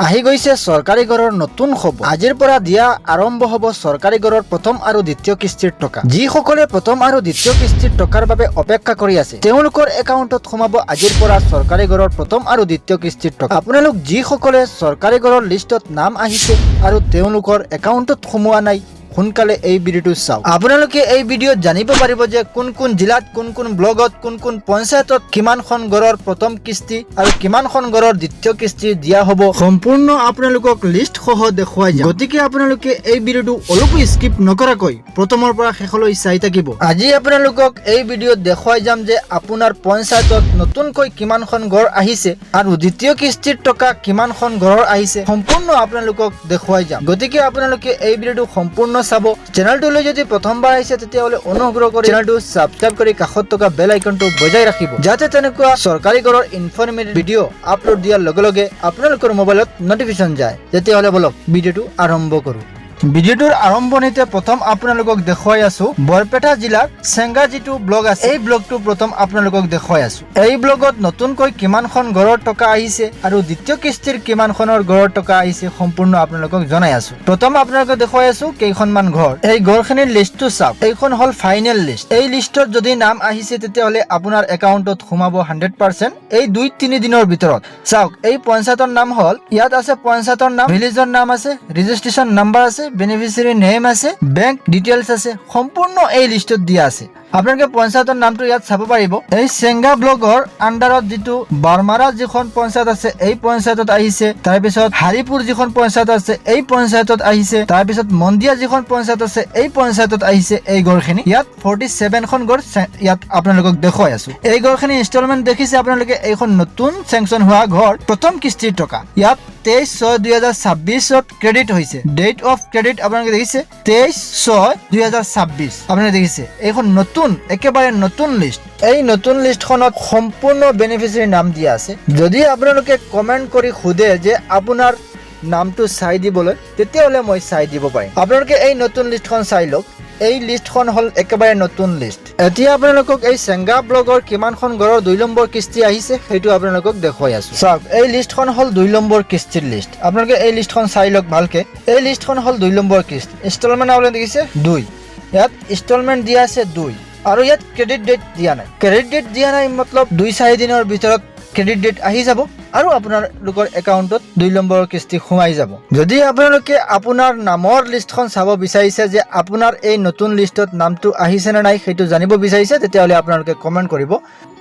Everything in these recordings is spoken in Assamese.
আহি গৈছে চৰকাৰী ঘৰৰ নতুন খবৰ। আজিৰ পৰা দিয়া আৰম্ভ হ'ব চৰকাৰী ঘৰৰ প্ৰথম আৰু দ্বিতীয় কিস্তিৰ টকা। যিসকলে প্ৰথম আৰু দ্বিতীয় কিস্তিৰ টকাৰ বাবে অপেক্ষা কৰি আছে তেওঁলোকৰ একাউণ্টত সোমাব আজিৰ পৰা চৰকাৰী ঘৰৰ প্ৰথম আৰু দ্বিতীয় কিস্তিৰ টকা। আপোনালোক যিসকলে চৰকাৰী ঘৰৰ লিষ্টত নাম আহিছে আৰু তেওঁলোকৰ একাউণ্টত সোমোৱা নাই সোনকালে এই ভিডিওটো চাওক। আপোনালোকে এই ভিডিওত জানিব পাৰিব যে কোন কোন জিলাত কোন কোন ব্লগত কোন কোন পঞ্চায়তত কিমানখন ঘৰৰ প্ৰথম কিস্তি আৰু কিমানখন ঘৰৰ দ্বিতীয় কিস্তি দিয়া হ'ব। সম্পূৰ্ণ আপোনালোকক লিষ্ট সহ দেখুৱাই যাম, গতিকে আপোনালোকে এই ভিডিওটো অলপো স্কিপ নকৰাকৈ প্ৰথমৰ পৰা শেষলৈ চাই থাকিব। আজি আপোনালোকক এই ভিডিওত দেখুৱাই যাম যে আপোনাৰ পঞ্চায়তত নতুনকৈ কিমানখন ঘৰ আহিছে আৰু দ্বিতীয় কিস্তিৰ টকা কিমানখন ঘৰৰ আহিছে সম্পূৰ্ণ আপোনালোকক দেখুৱাই যাম। গতিকে আপোনালোকে এই ভিডিওটো সম্পূৰ্ণ চাব। চেনেলটোলৈ যদি প্ৰথমবাৰ আহিছে তেতিয়াহ'লে অনুগ্ৰহ কৰি চেনেলটো সাবস্ক্ৰাইব কৰি কাষত থকা বেল আইকনটো বজাই ৰাখিব, যাতে তেনেকুৱা চৰকাৰী ঘৰৰ ইনফৰমেটিভ ভিডিও আপলোড দিয়াৰ লগে লগে আপোনালোকৰ মোবাইলত নটিফিকেশ্যন যায়। তেতিয়াহ'লে বলক ভিডিওটো আৰম্ভ কৰোঁ। ভিডিওটোৰ আৰম্ভণিতে প্ৰথম আপোনালোকক দেখুৱাই আছো বৰপেটা জিলাৰ চেংগা যিটো ব্লগ আছে এই ব্লগটো প্ৰথম আপোনালোকক দেখুৱাই আছো। এই ব্লগত নতুনকৈ কিমানখন ঘৰৰ টকা আহিছে আৰু দ্বিতীয় কিস্তিৰ কিমানখনৰ ঘৰৰ টকা আহিছে সম্পূৰ্ণ আপোনালোকক জনাই আছো। প্ৰথম আপোনালোকক দেখুৱাই আছো কেইখনমান ঘৰ। এই ঘৰখিনিৰ লিষ্টটো চাওক। এইখন হ'ল ফাইনেল লিষ্ট। এই লিষ্টত যদি নাম আহিছে তেতিয়াহ'লে আপোনাৰ একাউণ্টত সোমাব 100% এই 2-3 দিনৰ ভিতৰত। চাওক, এই পঞ্চায়তৰ নাম হ'ল, ইয়াত আছে পঞ্চায়তৰ নাম, ভিলেজৰ নাম আছে, ৰেজিষ্ট্ৰেশ্যন নাম্বাৰ আছে, বেনিফিচিয়াৰী নেম আছে, বেংক ডিটেইলছ আছে, সম্পূৰ্ণ এই লিষ্টত দিয়া আছে। আপোনালোকে পঞ্চায়তৰ নামটো ইয়াত চাব পাৰিব। এই চেংগা ব্লগৰ আণ্ডাৰত যিটো বাৰমাৰা যিখন পঞ্চায়ত আছে এই পঞ্চায়তত আহিছে, তাৰপিছত হাৰিপুৰ যিখন পঞ্চায়ত আছে এই পঞ্চায়তত আহিছে, তাৰপিছত মন্দিয়া যিখন পঞ্চায়ত আছে এই পঞ্চায়তত আহিছে। এই ঘৰখিনি ইয়াত 47খন ঘৰ ইয়াত আপোনালোকক দেখুৱাই আছো। এই ঘৰখিনি ইনষ্টলমেণ্ট দেখিছে আপোনালোকে। এইখন নতুন চেংচন হোৱা ঘৰ প্ৰথম কিস্তিৰ টকা ইয়াত 23/6/2024 ক্ৰেডিট হৈছে। ডেট অফ ক্ৰেডিট আপোনালোকে দেখিছে 23/6/2024 আপোনালোকে দেখিছে। এইখন নতুন একেবাৰে নতুন লিষ্ট। এই নতুন লিষ্টখনত সম্পূৰ্ণ বেনিফিচিয়াৰী নাম দিয়া আছে। যদি আপোনালোকে কমেণ্ট কৰি সোধে যে আপোনাৰ নামটো চাই দিবলৈ, তেতিয়াহ'লে মই চাই দিব পাৰিম। আপোনালোকে এই নতুন লিষ্টখন চাই লওক। এই লিষ্টখন হ'ল একেবাৰে নতুন লিষ্ট। এতিয়া আপোনালোকক এই চেংগা ব্লগৰ কিমানখন ঘৰৰ 2 নম্বৰ কিস্তি আহিছে সেইটো আপোনালোকক দেখুৱাই আছো। চাওক, এই লিষ্টখন হ'ল 2 নম্বৰ কিস্তিৰ লিষ্ট। আপোনালোকে এই লিষ্টখন চাই লওক ভালকে। এই লিষ্টখন হ'ল 2 নম্বৰ কিস্তি। ইনষ্টলমেণ্ট আপোনালোকে দেখিছে 2, ইয়াত ইনষ্টলমেণ্ট দিয়া আছে 2 আৰু ইয়াত ক্ৰেডিট ডেট দিয়া নাই। ক্ৰেডিট ডেট দিয়া নাই মতলব 2-4 দিনৰ ভিতৰত ক্ৰেডিট ডেট আহি যাব আৰু আপোনালোকৰ একাউণ্টত 2 নম্বৰৰ কিস্তি সোমাই যাব। যদি আপোনালোকে আপোনাৰ নামৰ লিষ্টখন চাব বিচাৰিছে যে আপোনাৰ এই নতুন লিষ্টত নামটো আহিছে নে নাই সেইটো জানিব বিচাৰিছে, তেতিয়াহ'লে আপোনালোকে কমেণ্ট কৰিব।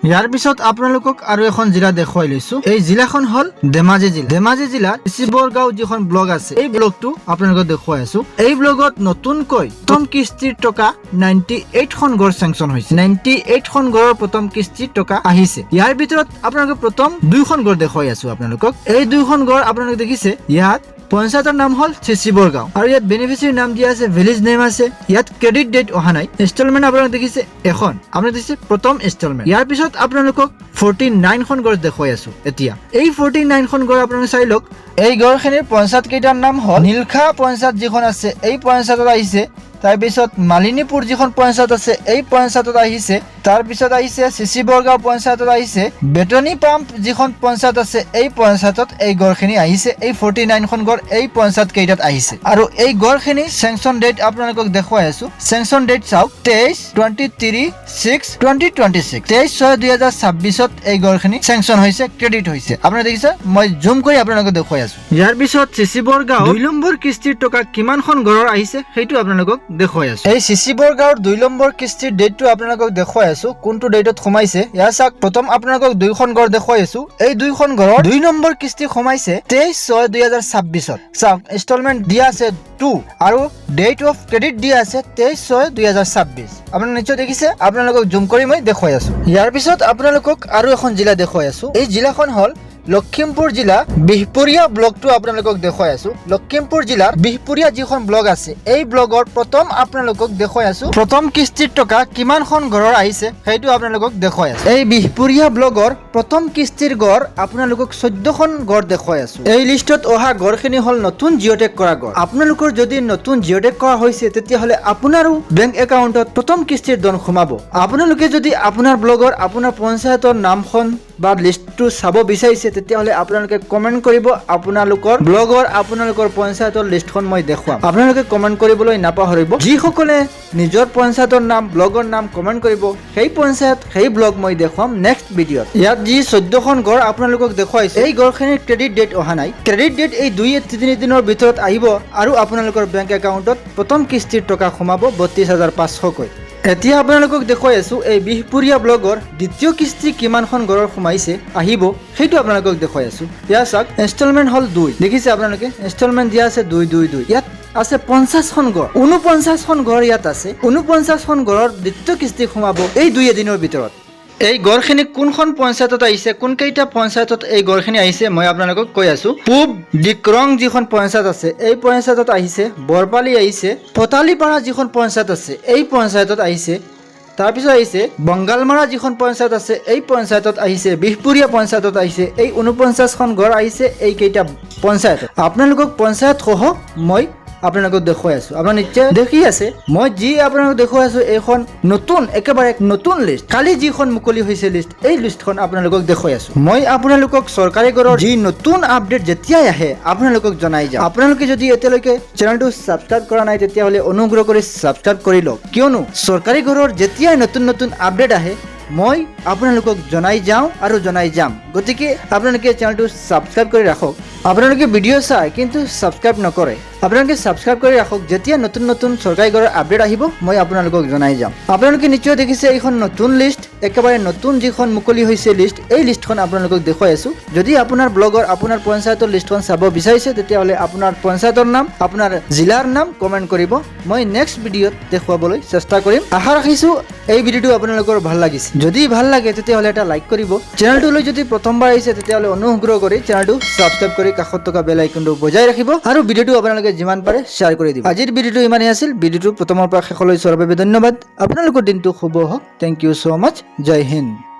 ইয়াৰ পিছত আপোনালোকক আৰু এখন জিলা দেখুৱাই লৈছো। এই জিলাখন হ'ল ধেমাজি জিলা। ধেমাজি জিলাৰ শিৱৰগাঁও যিখন ব্লগ আছে এই ব্লগটো আপোনালোকক দেখুৱাই আছো। এই ব্লগত নতুনকৈ প্ৰথম কিস্তিৰ টকা 98খন ঘৰ চেংচন হৈছে। 98খন ঘৰৰ প্ৰথম কিস্তিৰ টকা আহিছে। ইয়াৰ ভিতৰত আপোনালোকে প্ৰথম 2খন ঘৰ দেখুৱাই আছো আপোনালোকক। এই 2খন ঘৰ আপোনালোকে দেখিছে। ইয়াত পঞ্চায়তৰ নাম হ'ল শিৱৰগাঁও আৰু ইয়াত বেনিফিচিয়াৰী নাম দিয়া আছে, ভিলেজ নেম আছে। ইয়াত ক্ৰেডিট ডেট অহা নাই। ইনষ্টলমেণ্ট আপোনালোকে দেখিছে এখন, আপোনালোকে দেখিছে প্ৰথম ইনষ্টলমেণ্ট। ইয়াৰ পিছত আপোনালোকক 49খন ঘৰ দেখুৱাই আছো। এতিয়া এই 49খন ঘৰ আপোনালোকে চাই লওক। এই ঘৰখিনিৰ পঞ্চায়ত কেইটাৰ নাম হ'ল নীলখা পঞ্চায়ত যিখন আছে এই পঞ্চায়তত আহিছে, তাৰপিছত মালিনীপুৰ যিখন পঞ্চায়ত আছে এই পঞ্চায়তত আহিছে, তাৰপিছত আহিছে শিৱৰগাঁও পঞ্চায়তত আহিছে, বেটনী পাম্প যিখন পঞ্চায়ত আছে এই পঞ্চায়তত এই গড়খিনি আহিছে। এই 49খন গড় এই পঞ্চায়ত কেইটাত আহিছে আৰু এই গড়খিনি চেংচন ডেট আপোনালোকক দেখুৱাই আছো। চেংচন ডেট চাওক 23/6/2026 23/6/2026 এই গড়খিনি চেংচন হৈছে, ক্ৰেডিট হৈছে। আপোনালোকে দেখিছে, মই জুম কৰি আপোনালোকক দেখুৱাই আছো। ইয়াৰ পিছত শিৱৰগাঁও 2 নম্বৰ কিস্তিৰ টকা কিমানখন ঘৰৰ আহিছে সেইটো আপোনালোকক দেখুৱাই আছো। এই শিৱৰগাঁৱৰ 2 নম্বৰ কিস্তিৰ ডেটটো আপোনালোকক দেখুৱাই আছো, কোনটো ডেটত সোমাইছে। ইয়াৰ চাওক, প্ৰথম আপোনালোকক 2খন ঘৰ দেখুৱাই আছো। এই 2খন ঘৰৰ 2 নম্বৰ কিস্তি সোমাইছে 23/6/2026। চাওক, ইনষ্টলমেণ্ট দিয়া আছে 2 আৰু ডেট অফ ক্ৰেডিট দিয়া আছে 23/6/2026। আপোনালোকে নিশ্চয় দেখিছে। আপোনালোকক জুম কৰি মই দেখুৱাই আছো। ইয়াৰ পিছত আপোনালোকক আৰু এখন জিলা দেখুৱাই আছো। এই জিলাখন হ'ল লখিমপুৰ জিলা বিহপুৰীয়া ব্লগটো আপোনালোকক দেখুৱাই আছো। লখিমপুৰ জিলাৰ বিহপুৰীয়া যিখন ব্লগ আছে এই ব্লগৰ প্ৰথম আপোনালোকক দেখুৱাই আছো প্ৰথম কিস্তিৰ টকা কিমানখন ঘৰৰ আহিছে সেইটো আপোনালোকক দেখুৱাই আছো। এই বিহপুৰীয়া ব্লগৰ প্ৰথম কিস্তিৰ গড় আপোনালোকক 14খন গড় দেখুৱাই আছো। এই লিষ্টত অহা গড়খিনি হ'ল নতুন জিঅ'টেক কৰা গড়। আপোনালোকৰ যদি নতুন জিঅ'টেক কৰা হৈছে তেতিয়াহ'লে আপোনাৰো বেংক একাউণ্টত প্ৰথম কিস্তিৰ ধন সোমাব। আপোনালোকে যদি আপোনাৰ ব্লগৰ আপোনাৰ পঞ্চায়তৰ নামখন বা লিষ্টটো চাব বিচাৰিছে তেতিয়াহ'লে আপোনালোকে কমেণ্ট কৰিব আপোনালোকৰ ব্লগৰ আপোনালোকৰ পঞ্চায়তৰ লিষ্টখন মই দেখুৱাম আপোনালোকে কমেণ্ট কৰিবলৈ নাপাহৰিব যিসকলে নিজৰ পঞ্চায়তৰ নাম ব্লগৰ নাম কমেণ্ট কৰিব সেই পঞ্চায়ত সেই ব্লগ মই দেখুৱাম নেক্সট ভিডিঅ'ত ইয়াত যি 14খন ঘৰ আপোনালোকক দেখুৱাইছে এই ঘৰখিনিৰ ক্ৰেডিট ডেট অহা নাই ক্ৰেডিট ডেট এই 2-3 দিনৰ ভিতৰত আহিব আৰু আপোনালোকৰ বেংক একাউণ্টত প্ৰথম কিস্তিৰ টকা সোমাব 32,500 কৈ এতিয়া আপোনালোকক দেখুৱাই আছো এই বিহপুৰীয়া ব্লগৰ দ্বিতীয় কিস্তি কিমানখন ঘৰৰ সোমাইছে আহিব সেইটো আপোনালোকক দেখুৱাই আছো ইয়াত চাওক ইনষ্টলমেণ্ট হ'ল 2 দেখিছে আপোনালোকে ইনষ্টলমেণ্ট দিয়া আছে 2 ইয়াত আছে 50খন ঘৰ 49খন ঘৰ ইয়াত আছে 49খন ঘৰৰ দ্বিতীয় কিস্তি সোমাব এই 2 দিনৰ ভিতৰত এই গড়খিনি কোনখন পঞ্চায়তত আহিছে কোন কেইটা পঞ্চায়তত এই গড়খিনি আহিছে মই আপোনালোকক কৈ আছো পূব ডিক্ৰং যিখন পঞ্চায়ত আছে এই পঞ্চায়তত আহিছে বৰপালি আহিছে পতালিপাৰা যিখন পঞ্চায়ত আছে এই পঞ্চায়তত আহিছে তাৰপিছত আহিছে বংগালমাৰা যিখন পঞ্চায়ত আছে এই পঞ্চায়তত আহিছে বিহপুৰীয়া পঞ্চায়তত আহিছে এই 49খন ঘৰ আহিছে এই কেইটা পঞ্চায়ত আপোনালোকক পঞ্চায়ত সহ মই আপোনালোকক দেখুৱাই আছো আপোনালোকে নিশ্চয় দেখি আছে মই যি আপোনালোকক দেখুৱাই আছো এইখন নতুন একেবাৰে নতুন লিষ্ট কালি যিখন মুকলি হৈছে লিষ্ট এই লিষ্টখন আপোনালোকক দেখুৱাই আছো মই আপোনালোকক চৰকাৰী ঘৰৰ যি নতুন আপডেট যেতিয়াই আহে আপোনালোকক জনাই যাম আপোনালোকে যদি এতিয়ালৈকে চেনেলটো সাবস্ক্ৰাইব কৰা নাই তেতিয়াহ'লে অনুগ্ৰহ কৰি সাবস্ক্ৰাইব কৰি লওক কিয়নো চৰকাৰী ঘৰৰ যেতিয়াই নতুন আপডেট আহে মই আপোনালোকক জনাই যাওঁ আৰু জনাই যাম গতিকে আপোনালোকে চেনেলটো সাবস্ক্ৰাইব কৰি ৰাখক আপোনালোকে ভিডিঅ' চাই কিন্তু সাবস্ক্ৰাইব নকৰে আপোনালোকে সাবস্ক্ৰাইব কৰি ৰাখক যেতিয়া নতুন চৰকাৰী ঘৰৰ আপডেট আহিব মই আপোনালোকক জনাই যাম আপোনালোকে নিশ্চয় দেখিছে এইখন নতুন লিষ্ট একেবাৰে নতুন যিখন মুকলি হৈছে লিষ্ট এই লিষ্টখন আপোনালোকক দেখুৱাই আছো যদি আপোনাৰ ব্লগৰ আপোনাৰ পঞ্চায়তৰ লিষ্টখন চাব বিচাৰিছে তেতিয়াহ'লে আপোনাৰ পঞ্চায়তৰ নাম আপোনাৰ জিলাৰ নাম কমেণ্ট কৰিব মই নেক্সট ভিডিঅ'ত দেখুৱাবলৈ চেষ্টা কৰিম আশা ৰাখিছো এই ভিডিঅ'টো আপোনালোকৰ ভাল লাগিছে যদি ভাল লাগে তেতিয়াহ'লে এটা লাইক কৰিব চেনেলটোলৈ যদি প্ৰথমবাৰ আহিছে তেতিয়াহ'লে অনুগ্ৰহ কৰি চেনেলটো সাবস্ক্ৰাইব কৰি কাষত থকা বেল আইকনটো বজাই ৰাখিব আৰু ভিডিঅ'টো আপোনালোকে যিমান পাৰে শ্বেয়াৰ কৰি দিব আজিৰ ভিডিঅ'টো ইমানেই আছিল ভিডিঅ'টো প্ৰথমৰ পৰা শেষলৈ চোৱাৰ বাবে ধন্যবাদ আপোনালোকৰ দিনটো শুভ হওক থেংক ইউ সো মাচ জয় হিন্দ